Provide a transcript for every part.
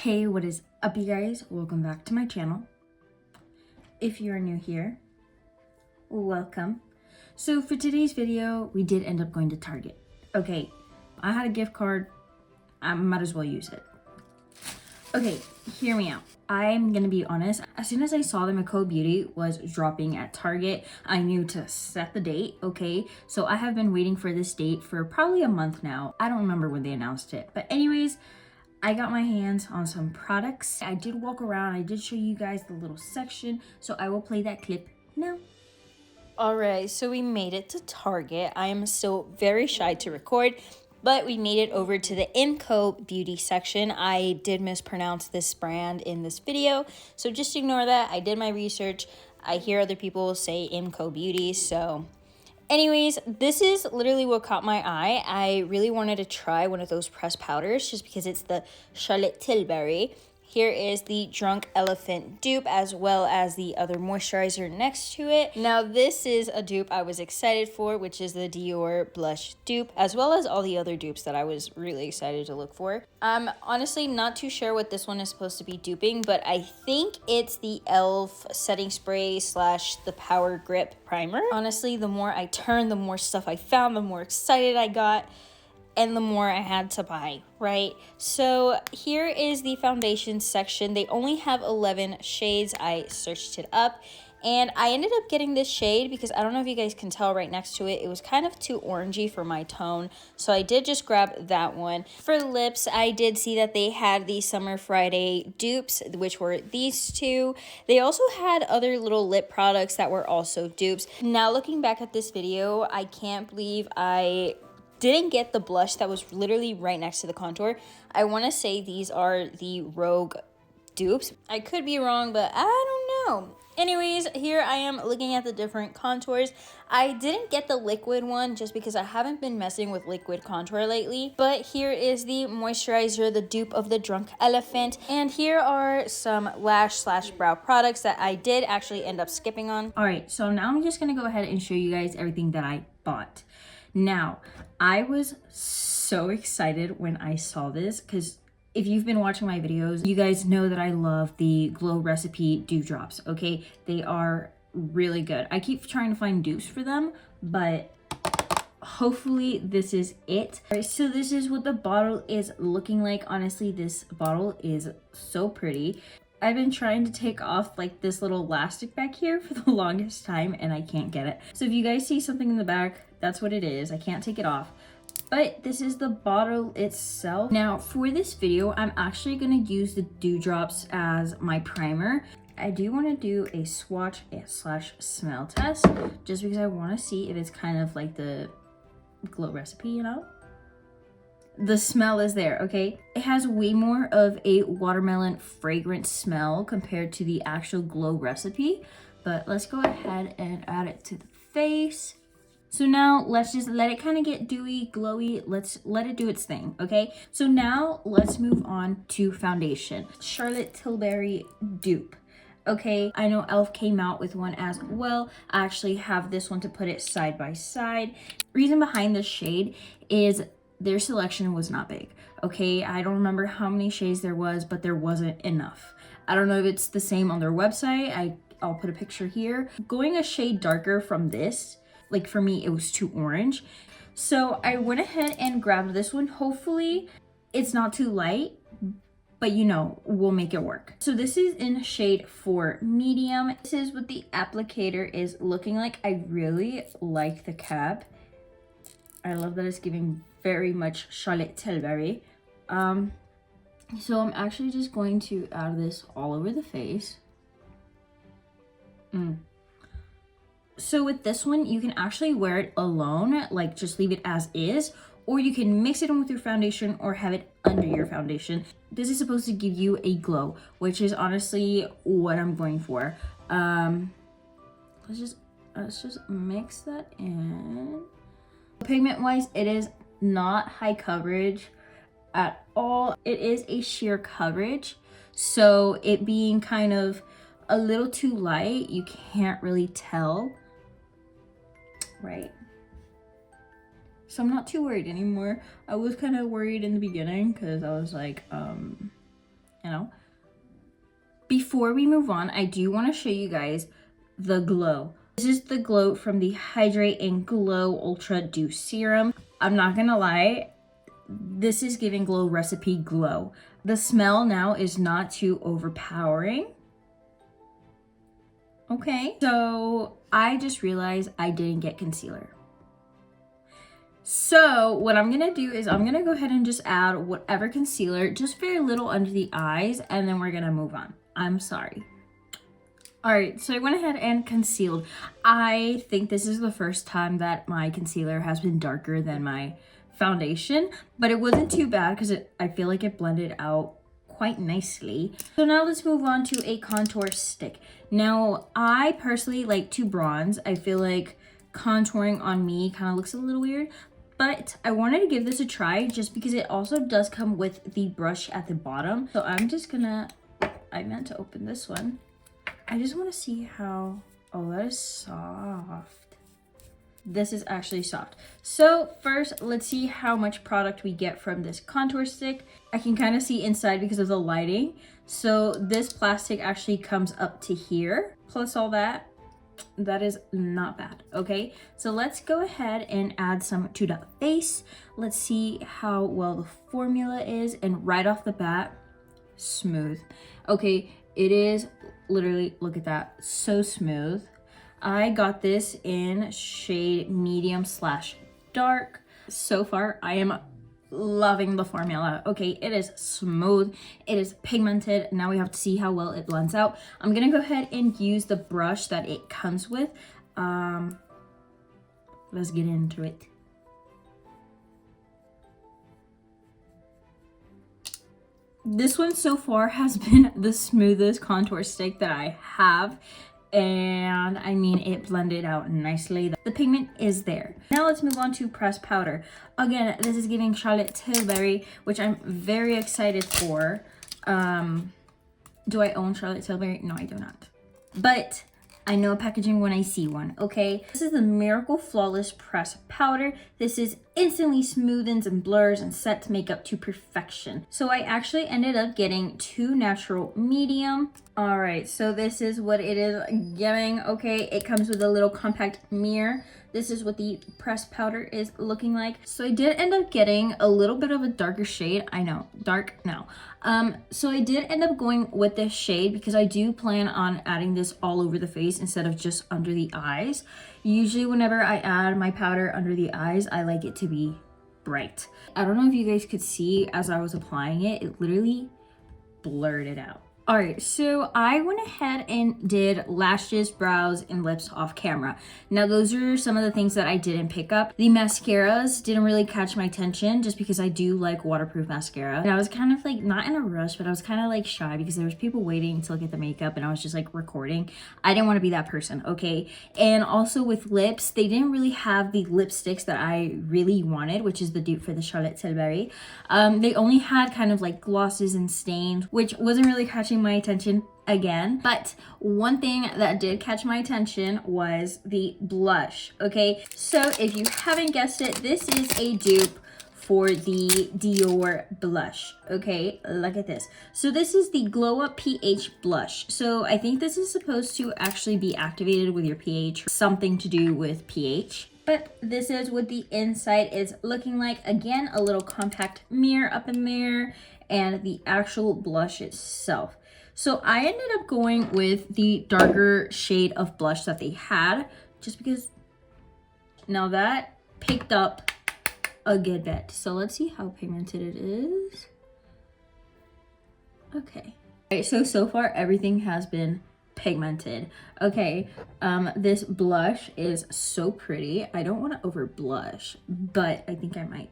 Hey, what is up, you guys? Welcome back to my channel. If you're new here, welcome. So for today's video, we did end up going to Target. Okay, I had a gift card. I might as well use it. Okay, hear me out. I'm gonna be honest. As soon as I saw that MCoBeauty was dropping at Target, I knew to set the date, okay? So I have been waiting for this date for probably a month now. I don't remember when they announced it. But anyways, I got my hands on some products. I did walk around. I did show you guys the little section. So I will play that clip now. All right, so we made it to Target. I am still very shy to record, but we made it over to the MCoBeauty section. I did mispronounce this brand in this video, so just ignore that. I did my research. I hear other people say MCoBeauty, so anyways, this is literally what caught my eye. I really wanted to try one of those pressed powders just because it's the Charlotte Tilbury. Here is the Drunk Elephant dupe as well as the other moisturizer next to it. Now this is a dupe I was excited for, which is the Dior blush dupe, as well as all the other dupes that I was really excited to look for. I'm honestly not too sure what this one is supposed to be duping, but I think it's the e.l.f. setting spray slash the Power Grip primer. Honestly, the more I turned, the more stuff I found, the more excited I got, and the more I had to buy, right? So here is the foundation section. They only have 11 shades. I searched it up and I ended up getting this shade because I don't know if you guys can tell right next to it, it was kind of too orangey for my tone. So I did just grab that one. For lips, I did see that they had the Summer Friday dupes, which were these two. They also had other little lip products that were also dupes. Now looking back at this video, I can't believe I didn't get the blush that was literally right next to the contour. I want to say these are the Rogue dupes. I could be wrong, but I don't know. Anyways, here I am looking at the different contours. I didn't get the liquid one just because I haven't been messing with liquid contour lately. But here is the moisturizer, the dupe of the Drunk Elephant. And here are some lash slash brow products that I did actually end up skipping on. All right, so now I'm just gonna go ahead and show you guys everything that I bought. Now, I was so excited when I saw this because if you've been watching my videos, you guys know that I love the Glow Recipe Dewdrops, okay? They are really good. I keep trying to find dupes for them, but hopefully this is it. All right, so this is what the bottle is looking like. Honestly, this bottle is so pretty. I've been trying to take off like this little elastic back here for the longest time and I can't get it. So if you guys see something in the back, that's what it is. I can't take it off. But this is the bottle itself. Now for this video, I'm actually gonna use the dewdrops as my primer. I do want to do a swatch slash smell test just because I want to see if it's kind of like the Glow Recipe, you know? The smell is there, okay? It has way more of a watermelon fragrant smell compared to the actual Glow Recipe. But let's go ahead and add it to the face. So now let's just let it kind of get dewy, glowy. Let's let it do its thing, okay? So now let's move on to foundation. Charlotte Tilbury dupe. Okay, I know e.l.f. came out with one as well. I actually have this one to put it side by side. Reason behind this shade is their selection was not big, okay? I don't remember how many shades there was, but there wasn't enough. I don't know if it's the same on their website. I'll put a picture here. Going a shade darker from this, like for me, it was too orange. So I went ahead and grabbed this one. Hopefully it's not too light, but you know, we'll make it work. So this is in shade 4 medium. This is what the applicator is looking like. I really like the cap. I love that it's giving very much Charlotte Tilbury. So I'm actually just going to add this all over the face. So with this one, you can actually wear it alone, like just leave it as is, or you can mix it in with your foundation or have it under your foundation. This is supposed to give you a glow, which is honestly what I'm going for. Let's just mix that in. Pigment wise, it is not high coverage at all. It is a sheer coverage, so it being kind of a little too light, you can't really tell, right? So I'm not too worried anymore. I was kind of worried in the beginning because I was like, and I before we move on, I do want to show you guys the glow. This is the glow from the Hydrate and Glow Ultra Dew Serum. I'm not gonna lie, this is giving Glow Recipe glow. The smell now is not too overpowering. Okay, so I just realized I didn't get concealer. So what I'm gonna do is I'm gonna go ahead and just add whatever concealer, just very little under the eyes, and then we're gonna move on. I'm sorry. All right, so I went ahead and concealed. I think this is the first time that my concealer has been darker than my foundation, but it wasn't too bad because I feel like it blended out quite nicely. So now let's move on to a contour stick. Now, I personally like to bronze. I feel like contouring on me kind of looks a little weird, but I wanted to give this a try just because it also does come with the brush at the bottom. So I'm just gonna, I meant to open this one. I just want to see how, oh, that is soft. This is actually soft. So first, let's see how much product we get from this contour stick. I can kind of see inside because of the lighting. So this plastic actually comes up to here, plus all that. That is not bad, okay? So let's go ahead and add some to the face. Let's see how well the formula is, and right off the bat, smooth. Okay, it is literally, look at that, so smooth. I got this in shade medium/dark. So far, I am loving the formula. Okay, it is smooth, it is pigmented. Now we have to see how well it blends out. I'm gonna go ahead and use the brush that it comes with. Let's get into it. This one so far has been the smoothest contour stick that I have. And I mean, it blended out nicely. The pigment is there. Now let's move on to pressed powder. Again, this is giving Charlotte Tilbury, which I'm very excited for. Do I own Charlotte Tilbury? No, I do not. But I know packaging when I see one, okay? This is the Miracle Flawless Pressed Powder. This is instantly smoothens and blurs and sets makeup to perfection. So I actually ended up getting 2 natural medium. All right, so this is what it is giving, okay? It comes with a little compact mirror. This is what the pressed powder is looking like. So I did end up getting a little bit of a darker shade. I know, dark now. So I did end up going with this shade because I do plan on adding this all over the face instead of just under the eyes. Usually whenever I add my powder under the eyes, I like it to be bright. I don't know if you guys could see as I was applying it, it literally blurred it out. All right, so I went ahead and did lashes, brows, and lips off camera. Now, those are some of the things that I didn't pick up. The mascaras didn't really catch my attention just because I do like waterproof mascara. And I was kind of like, not in a rush, but I was kind of like shy because there was people waiting to look at the makeup and I was just like recording. I didn't want to be that person, okay? And also with lips, they didn't really have the lipsticks that I really wanted, which is the dupe for the Charlotte Tilbury. They only had kind of like glosses and stains, which wasn't really catching my attention again. But one thing that did catch my attention was the blush, okay? So if you haven't guessed it, this is a dupe for the Dior blush, okay? Look at this. So this is the Glow Up pH blush. So I think this is supposed to actually be activated with your pH, something to do with pH. But this is what the inside is looking like. Again, a little compact mirror up in there and the actual blush itself. So I ended up going with the darker shade of blush that they had just because now that picked up a good bit. So let's see how pigmented it is. Okay. All right, so far everything has been pigmented. Okay, this blush is so pretty. I don't want to over blush, but I think I might.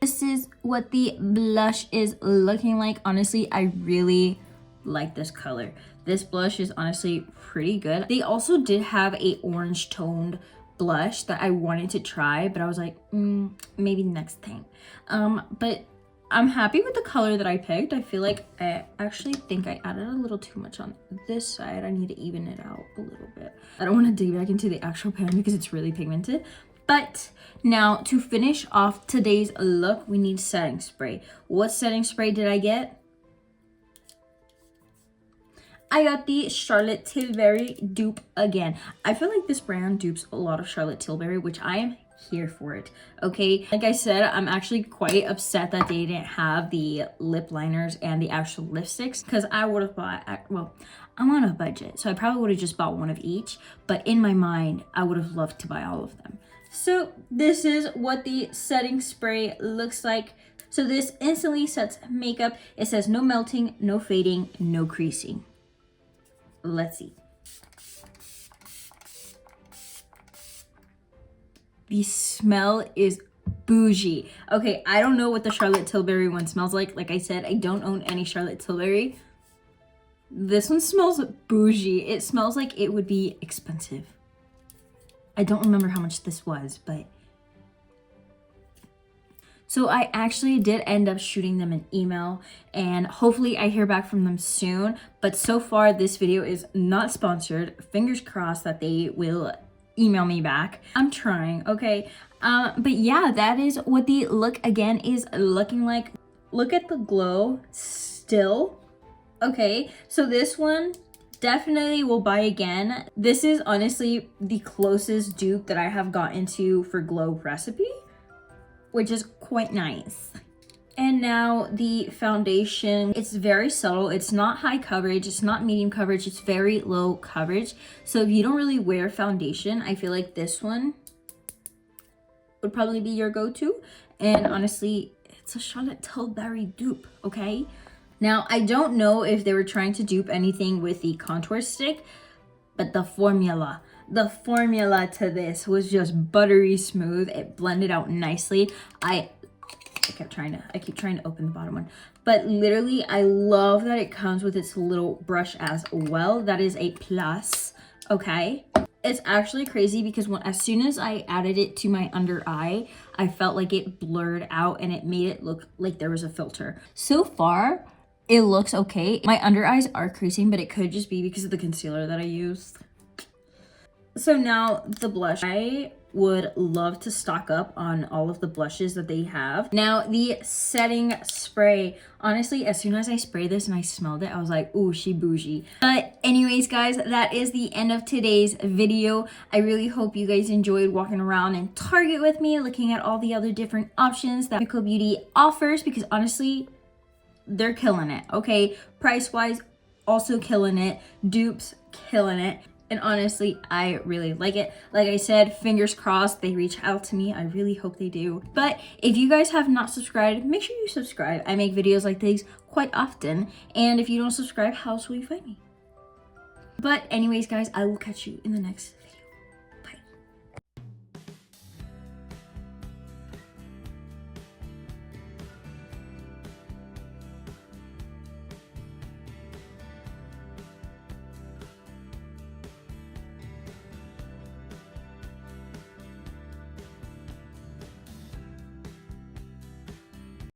This is what the blush is looking like. Honestly, I really like this color. This blush is honestly pretty good. They also did have a orange toned blush that I wanted to try, but I was like, maybe next time. But I'm happy with the color that I picked. I feel like I actually think I added a little too much on this side. I need to even it out a little bit. I don't want to dig back into the actual pan because it's really pigmented. But now to finish off today's look, we need setting spray. What setting spray did I get? I got the Charlotte Tilbury dupe again. I feel like this brand dupes a lot of Charlotte Tilbury, which I am here for it. Okay, like I said, I'm actually quite upset that they didn't have the lip liners and the actual lipsticks, because I would have bought, well, I'm on a budget, so I probably would have just bought one of each, but in my mind, I would have loved to buy all of them. So this is what the setting spray looks like. So this instantly sets makeup. It says no melting, no fading, no creasing. Let's see. The smell is bougie. Okay, I don't know what the Charlotte Tilbury one smells like. Like I said, I don't own any Charlotte Tilbury. This one smells bougie. It smells like it would be expensive. I don't remember how much this was, but... So I actually did end up shooting them an email, and hopefully I hear back from them soon. But so far, this video is not sponsored. Fingers crossed that they will email me back. I'm trying, okay? But yeah, that is what the look again is looking like. Look at the glow still. Okay, so this one definitely will buy again. This is honestly the closest dupe that I have gotten to for Glow Recipe, which is quite nice. And now the foundation, it's very subtle. It's not high coverage, it's not medium coverage, it's very low coverage. So if you don't really wear foundation, I feel like this one would probably be your go-to. And honestly, it's a Charlotte Tilbury dupe, okay? Now, I don't know if they were trying to dupe anything with the contour stick, but the formula to this was just buttery smooth. It blended out nicely. I keep trying to open the bottom one, but literally I love that it comes with its little brush as well. That is a plus. Okay, it's actually crazy because as soon as I added it to my under eye, I felt like it blurred out and it made it look like there was a filter. So far it looks okay. My under eyes are creasing, but it could just be because of the concealer that I used. So now the blush. I would love to stock up on all of the blushes that they have. Now the setting spray. Honestly, as soon as I sprayed this and I smelled it, I was like, ooh, she bougie. But anyways, guys, that is the end of today's video. I really hope you guys enjoyed walking around in Target with me, looking at all the other different options that MCoBeauty offers, because honestly, they're killing it, okay? Price-wise, also killing it. Dupes, killing it. And honestly, I really like it. Like I said, fingers crossed they reach out to me. I really hope they do. But if you guys have not subscribed, make sure you subscribe. I make videos like these quite often. And if you don't subscribe, how else will you find me? But anyways, guys, I will catch you in the next video.